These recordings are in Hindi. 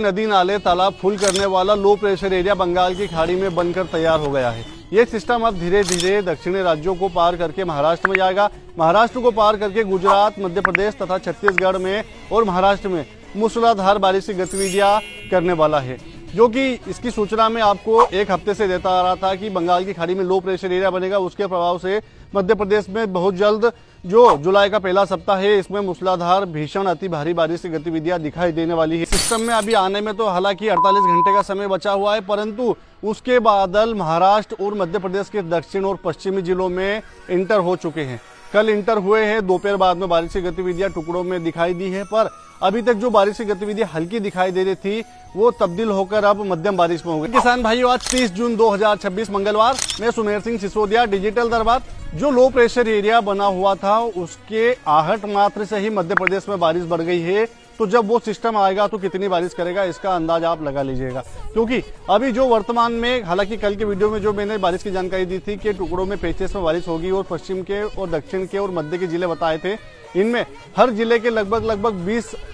नदी नाले तालाब फुल करने वाला लो प्रेशर एरिया बंगाल की खाड़ी में बनकर तैयार हो गया है। ये सिस्टम अब धीरे धीरे दक्षिणी राज्यों को पार करके महाराष्ट्र में जाएगा। महाराष्ट्र को पार करके गुजरात, मध्य प्रदेश तथा छत्तीसगढ़ में और महाराष्ट्र में मूसलाधार बारिश की गतिविधियां करने वाला है, जो कि इसकी सूचना में आपको एक हफ्ते से देता आ रहा था कि बंगाल की खाड़ी में लो प्रेशर एरिया बनेगा। उसके प्रभाव से मध्य प्रदेश में बहुत जल्द जो जुलाई का पहला सप्ताह है, इसमें मूसलाधार भीषण अति भारी बारिश की गतिविधियां दिखाई देने वाली है। सिस्टम में अभी आने में तो हालांकि 48 घंटे का समय बचा हुआ है, परंतु उसके बादल महाराष्ट्र और मध्य प्रदेश के दक्षिण और पश्चिमी जिलों में इंटर हो चुके हैं। कल इंटर हुए हैं। दोपहर बाद में बारिश की गतिविधियां टुकड़ों में दिखाई दी है, पर अभी तक जो बारिश की गतिविधियां हल्की दिखाई दे रही थी वो तब्दील होकर अब मध्यम बारिश में हो गई। किसान भाइयों, आज 30 जून 2026 मंगलवार, मैं सुमेर सिंह सिसोदिया, डिजिटल दरबार। जो लो प्रेशर एरिया बना हुआ था उसके आहट मात्र से ही मध्य प्रदेश में बारिश बढ़ गई है। तो जब वो सिस्टम आएगा तो कितनी बारिश करेगा इसका अंदाज आप लगा लीजिएगा, क्योंकि अभी जो वर्तमान में, हालांकि कल के वीडियो में जो मैंने बारिश की जानकारी दी थी कि टुकड़ों में पेचेस में बारिश होगी और पश्चिम के और दक्षिण के और मध्य के जिले बताए थे, इनमें हर जिले के लगभग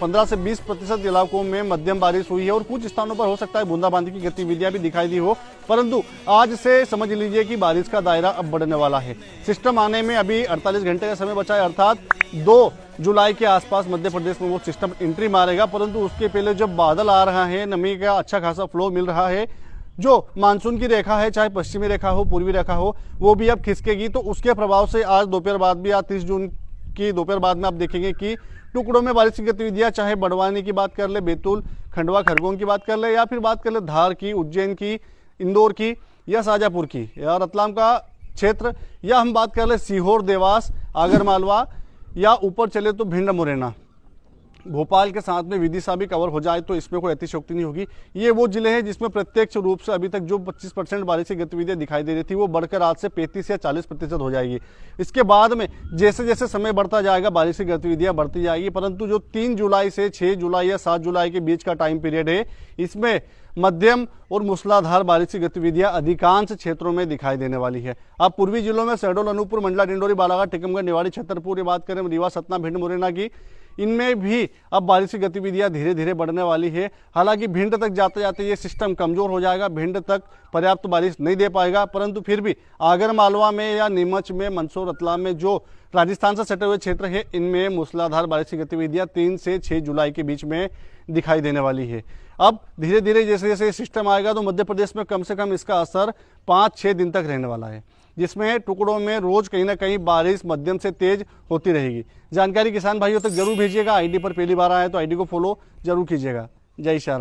15 से 20% इलाकों में मध्यम बारिश हुई है और कुछ स्थानों पर हो सकता है बूंदाबांदी की गतिविधियां भी दिखाई दी हो। परंतु आज से समझ लीजिए कि बारिश का दायरा अब बढ़ने वाला है। सिस्टम आने में अभी 48 घंटे का समय बचा है, अर्थात 2 जुलाई के आसपास मध्य प्रदेश में वो सिस्टम एंट्री मारेगा। परंतु उसके पहले जब बादल आ रहा है, नमी का अच्छा खासा फ्लो मिल रहा है, जो मानसून की रेखा है, चाहे पश्चिमी रेखा हो, पूर्वी रेखा हो, वो भी अब खिसकेगी। तो उसके प्रभाव से आज दोपहर बाद भी, आज 30 जून की दोपहर बाद में आप देखेंगे कि टुकड़ों में बारिश की गतिविधियां, चाहे बड़वानी की बात कर ले, बैतूल, खंडवा, खरगोन की बात कर ले, या फिर बात कर ले धार की, उज्जैन की, इंदौर की, या शाजापुर की, या रतलाम का क्षेत्र, या हम बात कर ले सीहोर, देवास, आगरमालवा, या ऊपर चले तो भिंड, मुरैना, भोपाल के साथ में विदिशा भी कवर हो जाए तो इसमें कोई अतिशयोक्ति नहीं होगी। ये वो जिले हैं जिसमें प्रत्यक्ष रूप से अभी तक जो 25% बारिश की गतिविधियां दिखाई दे रही थी वो बढ़कर आज से 35 या 40% हो जाएगी। इसके बाद में जैसे जैसे समय बढ़ता जाएगा बारिश की गतिविधियां बढ़ती जाएगी। परंतु जो 3 जुलाई से 6 जुलाई या 7 जुलाई के बीच का टाइम पीरियड है, इसमें मध्यम और मूसलाधार बारिश की गतिविधियां अधिकांश क्षेत्रों में दिखाई देने वाली है। अब पूर्वी जिलों में शहडोल, अनूपपुर, मंडला, डिंडोरी, बालाघाट, टीकमगढ़, निवाड़ी, छतरपुर, ये बात करें रीवा, सतना, भिंड, मुरैना की, इनमें भी अब बारिश की गतिविधियां धीरे धीरे बढ़ने वाली है। हालांकि भिंड तक जाते जाते ये सिस्टम कमजोर हो जाएगा, भिंड तक पर्याप्त बारिश नहीं दे पाएगा। परंतु फिर भी आगर मालवा में या नीमच में, मंदसौर, रतलाम में जो राजस्थान से सटे हुए क्षेत्र है, इनमें मूसलाधार बारिश की गतिविधियां 3 से 6 जुलाई के बीच में दिखाई देने वाली है। अब धीरे धीरे जैसे जैसे सिस्टम आएगा तो मध्य प्रदेश में कम से कम इसका असर 5-6 दिन तक रहने वाला है, जिसमें टुकड़ों में रोज कहीं ना कहीं बारिश मध्यम से तेज होती रहेगी। जानकारी किसान भाइयों तक जरूर भेजिएगा। आईडी पर पहली बार आए तो आईडी को फॉलो जरूर कीजिएगा। जय श्री राम।